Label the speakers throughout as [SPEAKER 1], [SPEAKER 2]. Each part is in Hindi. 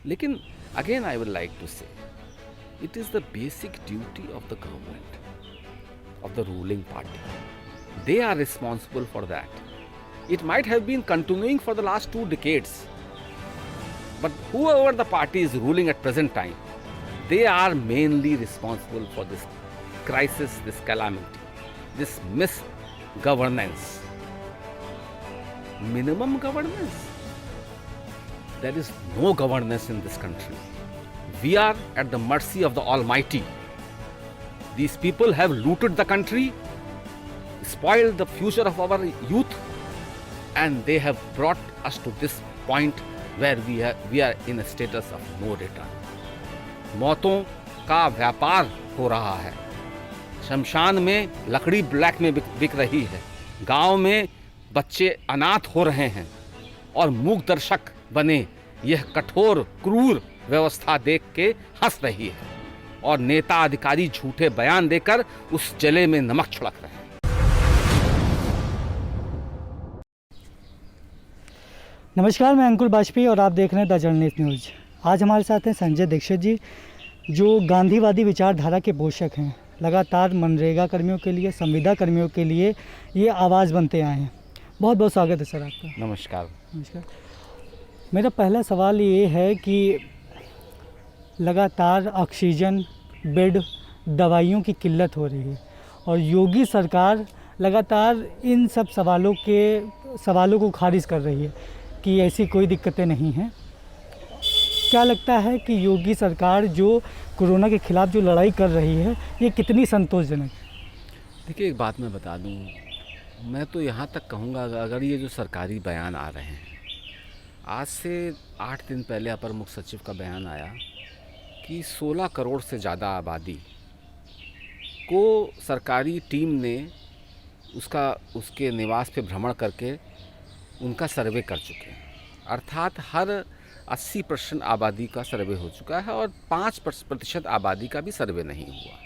[SPEAKER 1] लेकिन again I would like to say, it is the basic duty of the government, of the ruling party. They are responsible for that. It might have been continuing for the last 2 decades, but whoever the party is ruling at present time, they are mainly responsible for this crisis, this calamity, this misgovernance. Minimum governance. There is no governance in this country. We are at the mercy of the Almighty. These people have looted the country, spoiled the future of our youth, and they have brought us to this point where we are in a status of no return. मौतों का व्यापार हो रहा है, शमशान में लकड़ी ब्लैक में बिक रही है, गांव में बच्चे अनाथ हो रहे हैं और मूक दर्शक बने यह कठोर क्रूर व्यवस्था देख के हंस रही है और नेता अधिकारी झूठे बयान देकर उस जले में नमक छिड़क रहे हैं।
[SPEAKER 2] नमस्कार, मैं अंकुर बाजपेयी और आप देख रहे हैं द जर्नलिस्ट न्यूज़। आज हमारे साथ हैं संजय दीक्षित जी, जो गांधीवादी विचारधारा के पोषक हैं। लगातार मनरेगा कर्मियों के लिए, संविदा कर्मियों के लिए ये आवाज़ बनते आए हैं। बहुत बहुत स्वागत है सर आपका।
[SPEAKER 1] नमस्कार।
[SPEAKER 2] नमस्कार। मेरा पहला सवाल ये है कि लगातार ऑक्सीजन, बेड, दवाइयों की किल्लत हो रही है और योगी सरकार लगातार इन सब सवालों को खारिज कर रही है कि ऐसी कोई दिक्कतें नहीं हैं। क्या लगता है कि योगी सरकार जो कोरोना के खिलाफ जो लड़ाई कर रही है, ये कितनी संतोषजनक है?
[SPEAKER 1] देखिए, एक बात मैं बता दूं, मैं तो यहाँ तक कहूँगा, अगर ये जो सरकारी बयान आ रहे हैं, आज से 8 दिन पहले अपर मुख्य सचिव का बयान आया कि 16 करोड़ से ज़्यादा आबादी को सरकारी टीम ने उसके निवास पे भ्रमण करके उनका सर्वे कर चुके हैं। अर्थात हर 80% आबादी का सर्वे हो चुका है और 5% आबादी का भी सर्वे नहीं हुआ।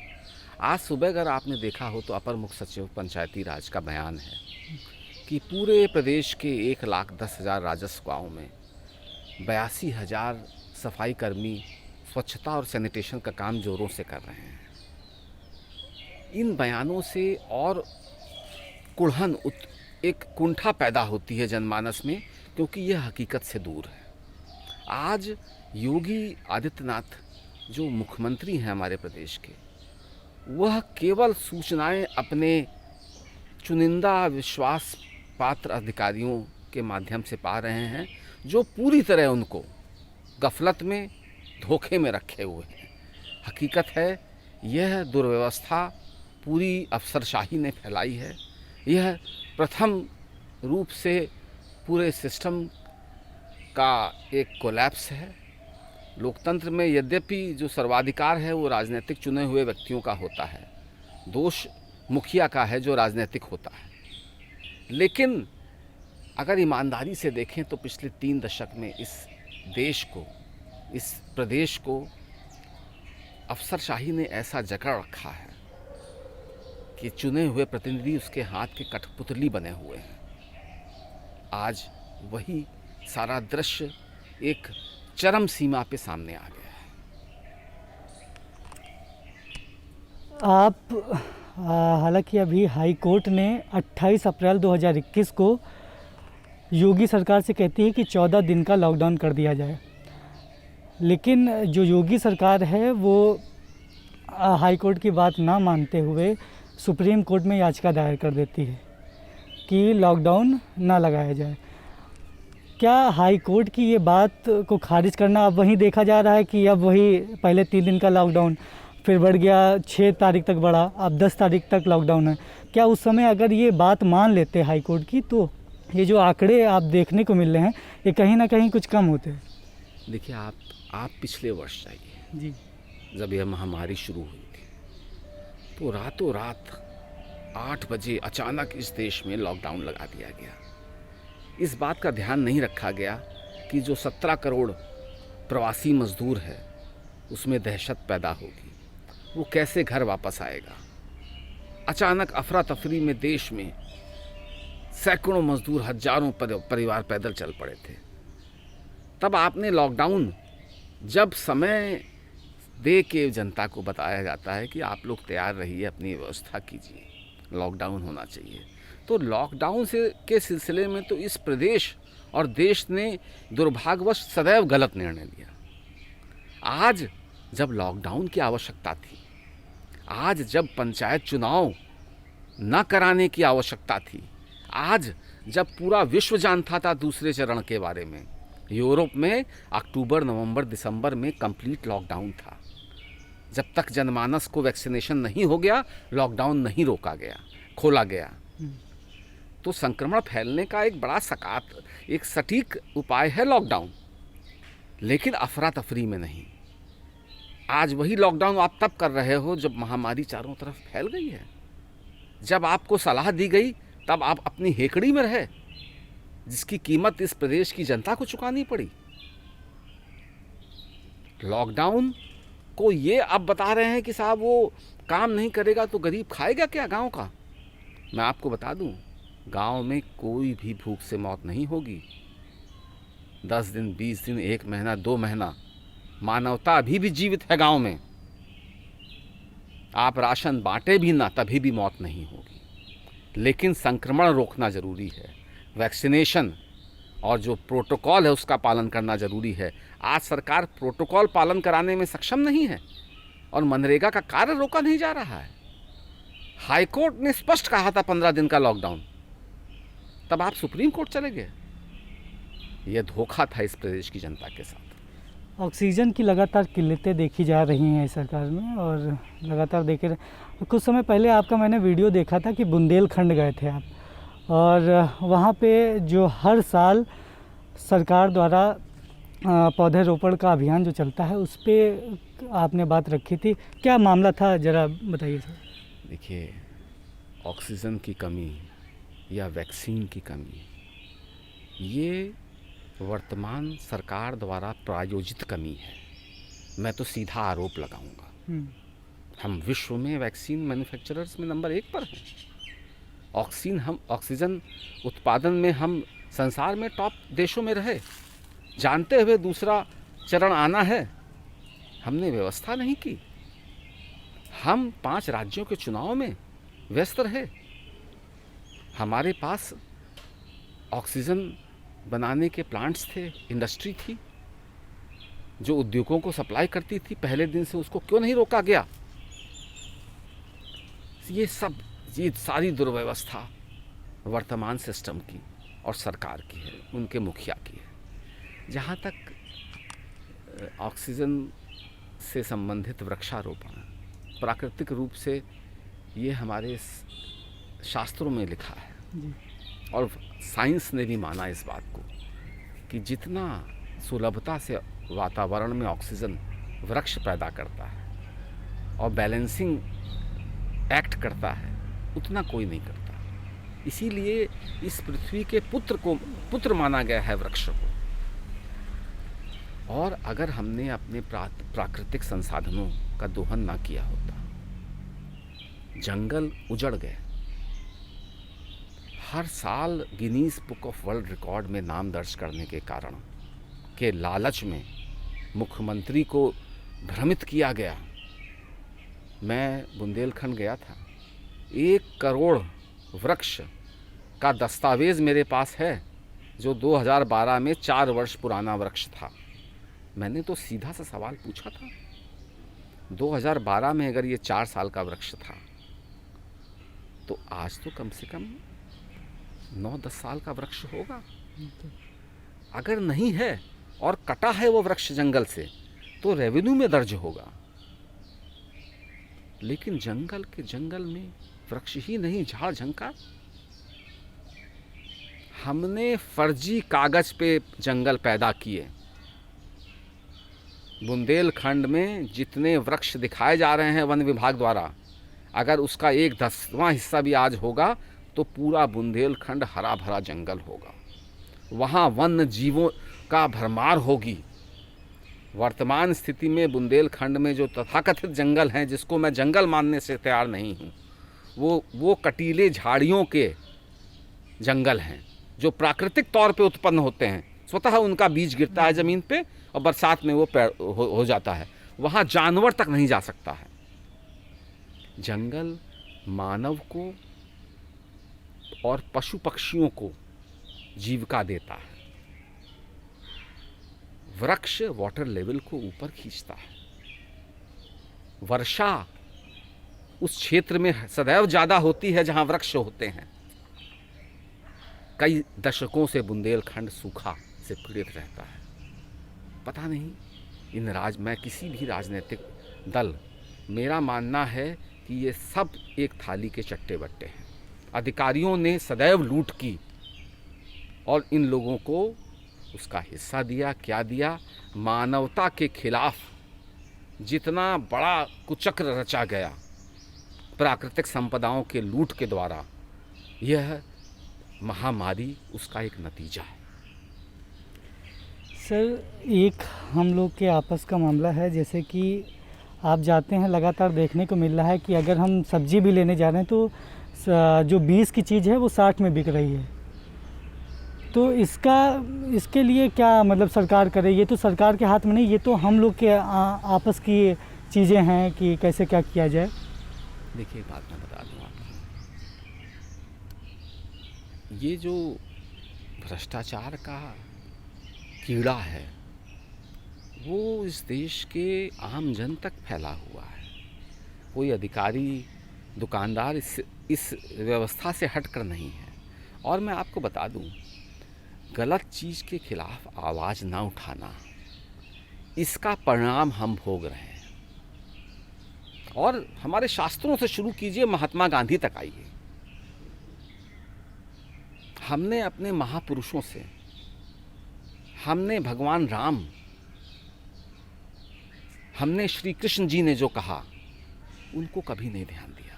[SPEAKER 1] आज सुबह अगर आपने देखा हो तो अपर मुख्य सचिव पंचायती राज का बयान है कि पूरे प्रदेश के 1,10,000 राजस्व गाँव में 82,000 सफाई कर्मी स्वच्छता और सैनिटेशन का काम जोरों से कर रहे हैं। इन बयानों से और कुढ़न एक कुंठा पैदा होती है जनमानस में, क्योंकि यह हकीकत से दूर है। आज योगी आदित्यनाथ जो मुख्यमंत्री हैं हमारे प्रदेश के, वह केवल सूचनाएं अपने चुनिंदा विश्वास पात्र अधिकारियों के माध्यम से पा रहे हैं, जो पूरी तरह उनको गफलत में, धोखे में रखे हुए हैं। हकीकत है, यह दुर्व्यवस्था पूरी अफसरशाही ने फैलाई है। यह प्रथम रूप से पूरे सिस्टम का एक कोलैप्स है। लोकतंत्र में यद्यपि जो सर्वाधिकार है वो राजनीतिक चुने हुए व्यक्तियों का होता है, दोष मुखिया का है जो राजनीतिक होता है, लेकिन अगर ईमानदारी से देखें तो पिछले 3 दशक में इस देश को, इस प्रदेश को अफसरशाही ने ऐसा जकड़ रखा है कि चुने हुए प्रतिनिधि उसके हाथ के कठपुतली बने हुए हैं। आज वही सारा दृश्य एक चरम सीमा पे सामने आ गया है।
[SPEAKER 2] आप हालांकि अभी हाई कोर्ट ने 28 अप्रैल 2021 को योगी सरकार से कहती है कि 14 दिन का लॉकडाउन कर दिया जाए, लेकिन जो योगी सरकार है वो हाई कोर्ट की बात ना मानते हुए सुप्रीम कोर्ट में याचिका दायर कर देती है कि लॉकडाउन ना लगाया जाए। क्या हाई कोर्ट की ये बात को खारिज करना अब वहीं देखा जा रहा है कि अब वही पहले 3 दिन का लॉकडाउन, फिर बढ़ गया 6 तारीख तक बढ़ा, अब 10 तारीख तक लॉकडाउन है? क्या उस समय अगर ये बात मान लेते हाई कोर्ट की, तो ये जो आंकड़े आप देखने को मिल रहे हैं, ये कहीं ना कहीं कुछ कम होते हैं?
[SPEAKER 1] देखिए, आप पिछले वर्ष जाइए
[SPEAKER 2] जी,
[SPEAKER 1] जब यह महामारी शुरू हुई थी, तो रातों रात 8 बजे अचानक इस देश में लॉकडाउन लगा दिया गया। इस बात का ध्यान नहीं रखा गया कि जो 17 करोड़ प्रवासी मजदूर है उसमें दहशत पैदा होगी, वो कैसे घर वापस आएगा। अचानक अफरा तफरी में देश में सैकड़ों मजदूर, हजारों परिवार पैदल चल पड़े थे। तब आपने लॉकडाउन जब समय दे के जनता को बताया जाता है कि आप लोग तैयार रहिए, अपनी व्यवस्था कीजिए, लॉकडाउन होना चाहिए, तो लॉकडाउन से के सिलसिले में तो इस प्रदेश और देश ने दुर्भाग्यवश सदैव गलत निर्णय लिया। आज जब लॉकडाउन की आवश्यकता थी, आज जब पंचायत चुनाव न कराने की आवश्यकता थी, आज जब पूरा विश्व जानता था दूसरे चरण के बारे में, यूरोप में अक्टूबर, नवंबर, दिसंबर में कंप्लीट लॉकडाउन था। जब तक जनमानस को वैक्सीनेशन नहीं हो गया, लॉकडाउन नहीं रोका गया, खोला गया। तो संक्रमण फैलने का एक बड़ा एक सटीक उपाय है लॉकडाउन, लेकिन अफरा तफरी में नहीं। आज वही लॉकडाउन आप तब कर रहे हो जब महामारी चारों तरफ फैल गई है, जब आपको सलाह दी गई तब आप अपनी हेकड़ी में रहे, जिसकी कीमत इस प्रदेश की जनता को चुकानी पड़ी। लॉकडाउन को ये अब बता रहे हैं कि साहब वो काम नहीं करेगा तो गरीब खाएगा क्या गांव का। मैं आपको बता दूं, गांव में कोई भी भूख से मौत नहीं होगी। 10 दिन, 20 दिन, 1 महीना, 2 महीना, मानवता अभी भी जीवित है गांव में। आप राशन बांटे भी ना, तभी भी मौत नहीं होगी। लेकिन संक्रमण रोकना ज़रूरी है, वैक्सीनेशन और जो प्रोटोकॉल है उसका पालन करना ज़रूरी है। आज सरकार प्रोटोकॉल पालन कराने में सक्षम नहीं है और मनरेगा का कार्य रोका नहीं जा रहा है। हाईकोर्ट ने स्पष्ट कहा था 15 दिन का लॉकडाउन, तब आप सुप्रीम कोर्ट चले गए। यह धोखा था इस प्रदेश की जनता के साथ।
[SPEAKER 2] ऑक्सीजन की लगातार किल्लतें देखी जा रही हैं सरकार में, और लगातार देखे कुछ समय पहले आपका मैंने वीडियो देखा था कि बुंदेलखंड गए थे आप, और वहाँ पे जो हर साल सरकार द्वारा पौधेरोपण का अभियान जो चलता है उस पे आपने बात रखी थी। क्या मामला था, ज़रा बताइए सर।
[SPEAKER 1] देखिए, ऑक्सीजन की कमी या वैक्सीन की कमी, ये वर्तमान सरकार द्वारा प्रायोजित कमी है। मैं तो सीधा आरोप लगाऊंगा। हम विश्व में वैक्सीन मैन्युफैक्चरर्स में नंबर 1 पर हैं। ऑक्सीजन उत्पादन में हम संसार में टॉप देशों में रहे, जानते हुए दूसरा चरण आना है, हमने व्यवस्था नहीं की। हम 5 राज्यों के चुनाव में व्यस्त रहे। हमारे पास ऑक्सीजन बनाने के प्लांट्स थे, इंडस्ट्री थी जो उद्योगों को सप्लाई करती थी। पहले दिन से उसको क्यों नहीं रोका गया? ये सारी दुर्व्यवस्था वर्तमान सिस्टम की और सरकार की है, उनके मुखिया की है। जहाँ तक ऑक्सीजन से संबंधित वृक्षारोपण, प्राकृतिक रूप से ये हमारे शास्त्रों में लिखा है और साइंस ने भी माना इस बात को कि जितना सुलभता से वातावरण में ऑक्सीजन वृक्ष पैदा करता है और बैलेंसिंग एक्ट करता है, उतना कोई नहीं करता। इसीलिए इस पृथ्वी के पुत्र माना गया है वृक्ष को। और अगर हमने अपने प्राकृतिक संसाधनों का दोहन ना किया होता, जंगल उजड़ गए। हर साल Guinness book of world record में नाम दर्ज करने के कारण के लालच में मुख्यमंत्री को भ्रमित किया गया। मैं बुंदेलखंड गया था, 1 करोड़ वृक्ष का दस्तावेज मेरे पास है जो 2012 में 4 वर्ष पुराना वृक्ष था। मैंने तो सीधा सा सवाल पूछा था, 2012 में अगर ये 4 साल का वृक्ष था तो आज तो कम से कम 9-10 साल का वृक्ष होगा। अगर नहीं है और कटा है वो वृक्ष जंगल से तो रेवेन्यू में दर्ज होगा। लेकिन जंगल में वृक्ष ही नहीं, झाड़ झंकार। हमने फर्जी कागज पे जंगल पैदा किए। बुंदेलखंड में जितने वृक्ष दिखाए जा रहे हैं वन विभाग द्वारा, अगर उसका 1/10वां हिस्सा भी आज होगा तो पूरा बुंदेलखंड हरा भरा जंगल होगा। वहाँ वन्य जीवों का भरमार होगी। वर्तमान स्थिति में बुंदेलखंड में जो तथाकथित जंगल हैं, जिसको मैं जंगल मानने से तैयार नहीं हूँ, वो कटीले झाड़ियों के जंगल हैं जो प्राकृतिक तौर पे उत्पन्न होते हैं। स्वतः उनका बीज गिरता है ज़मीन पे और बरसात में वो हो जाता है। वहाँ जानवर तक नहीं जा सकता है। जंगल मानव को और पशु पक्षियों को जीविका देता है। वृक्ष वाटर लेवल को ऊपर खींचता है। वर्षा उस क्षेत्र में सदैव ज़्यादा होती है जहाँ वृक्ष होते हैं। कई दशकों से बुंदेलखंड सूखा से पीड़ित रहता है। पता नहीं मैं किसी भी राजनीतिक दल, मेरा मानना है कि ये सब एक थाली के चट्टे बट्टे हैं। अधिकारियों ने सदैव लूट की और इन लोगों को उसका हिस्सा दिया। क्या दिया? मानवता के खिलाफ जितना बड़ा कुचक्र रचा गया प्राकृतिक संपदाओं के लूट के द्वारा, यह महामारी उसका एक नतीजा है।
[SPEAKER 2] सर, एक हम लोग के आपस का मामला है, जैसे कि आप जाते हैं, लगातार देखने को मिल रहा है कि अगर हम सब्जी भी लेने जा रहे हैं तो जो 20 की चीज़ है वो 60 में बिक रही है। तो इसके लिए क्या मतलब सरकार करे? ये तो सरकार के हाथ में नहीं, ये तो हम लोग के आपस की चीज़ें हैं कि कैसे क्या किया जाए।
[SPEAKER 1] देखिए, एक बात मैं बता दूँ आपको, ये जो भ्रष्टाचार का कीड़ा है वो इस देश के आम जन तक फैला हुआ है। कोई अधिकारी, दुकानदार इस व्यवस्था से हटकर नहीं है। और मैं आपको बता दूं, गलत चीज़ के खिलाफ आवाज़ ना उठाना, इसका परिणाम हम भोग रहे हैं। और हमारे शास्त्रों से शुरू कीजिए, महात्मा गांधी तक आइए। हमने अपने महापुरुषों से, हमने भगवान राम, हमने श्री कृष्ण जी ने जो कहा उनको कभी नहीं ध्यान दिया।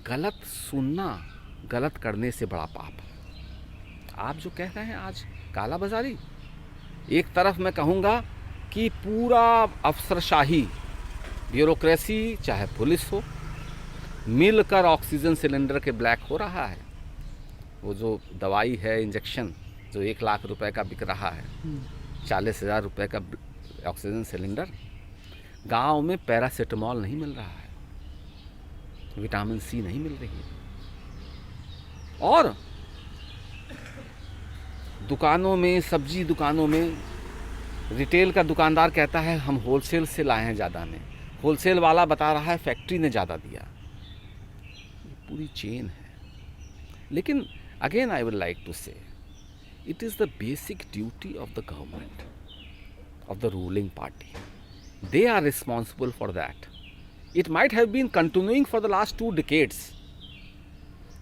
[SPEAKER 1] गलत सुनना गलत करने से बड़ा पाप है। आप जो कह रहे हैं आज काला बाजारी, एक तरफ मैं कहूँगा कि पूरा अफसरशाही ब्यूरोक्रेसी, चाहे पुलिस हो, मिलकर ऑक्सीजन सिलेंडर के ब्लैक हो रहा है। वो जो दवाई है, इंजेक्शन, जो 1 लाख रुपए का बिक रहा है, 40,000 रुपये का ऑक्सीजन सिलेंडर। गांव में पैरासीटामॉल नहीं मिल रहा है, विटामिन सी नहीं मिल रही है। और दुकानों में, सब्जी दुकानों में, रिटेल का दुकानदार कहता है हम होलसेल से लाए हैं ज़्यादा में, होलसेल वाला बता रहा है फैक्ट्री ने ज़्यादा दिया। ये पूरी चेन है। लेकिन again I would like to say, it is the basic duty of the government, of the ruling party. They are responsible for that. It might have been continuing for the last 2 decades.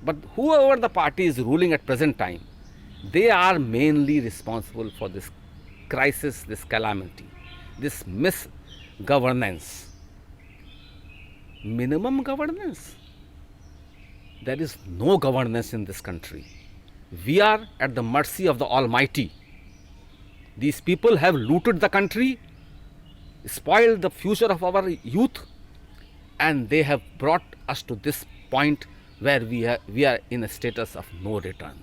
[SPEAKER 1] But whoever the party is ruling at present time, they are mainly responsible for this crisis, this calamity, this misgovernance. Minimum governance. There is no governance in this country. We are at the mercy of the Almighty. These people have looted the country, spoiled the future of our youth, and they have brought us to this point where we are in a status of no return.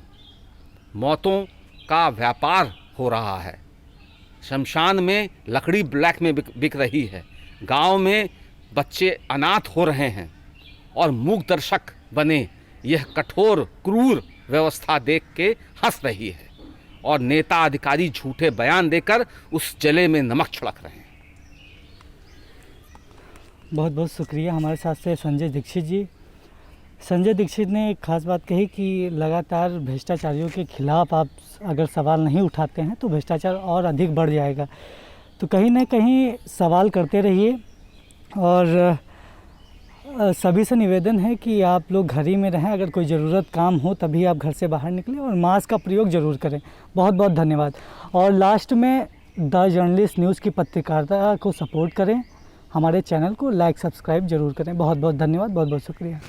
[SPEAKER 1] मौतों का व्यापार हो रहा है। शमशान में लकड़ी ब्लैक में बिक रही है। गांव में बच्चे अनाथ हो रहे हैं और मूक दर्शक बने यह कठोर क्रूर व्यवस्था देख के हंस रही है। और नेता अधिकारी झूठे बयान देकर उस जले में नमक छिड़क रहे हैं।
[SPEAKER 2] बहुत बहुत शुक्रिया। हमारे साथ से संजय दीक्षित जी। संजय दीक्षित ने एक खास बात कही कि लगातार भ्रष्टाचारियों के खिलाफ आप अगर सवाल नहीं उठाते हैं तो भ्रष्टाचार और अधिक बढ़ जाएगा। तो कहीं ना कहीं सवाल करते रहिए। और सभी से निवेदन है कि आप लोग घर ही में रहें, अगर कोई ज़रूरत काम हो तभी आप घर से बाहर निकलें और मास्क का प्रयोग ज़रूर करें। बहुत बहुत धन्यवाद। और लास्ट में द जर्नलिस्ट न्यूज़ की पत्रकारिता को सपोर्ट करें, हमारे चैनल को लाइक सब्सक्राइब ज़रूर करें। बहुत बहुत धन्यवाद, बहुत बहुत शुक्रिया।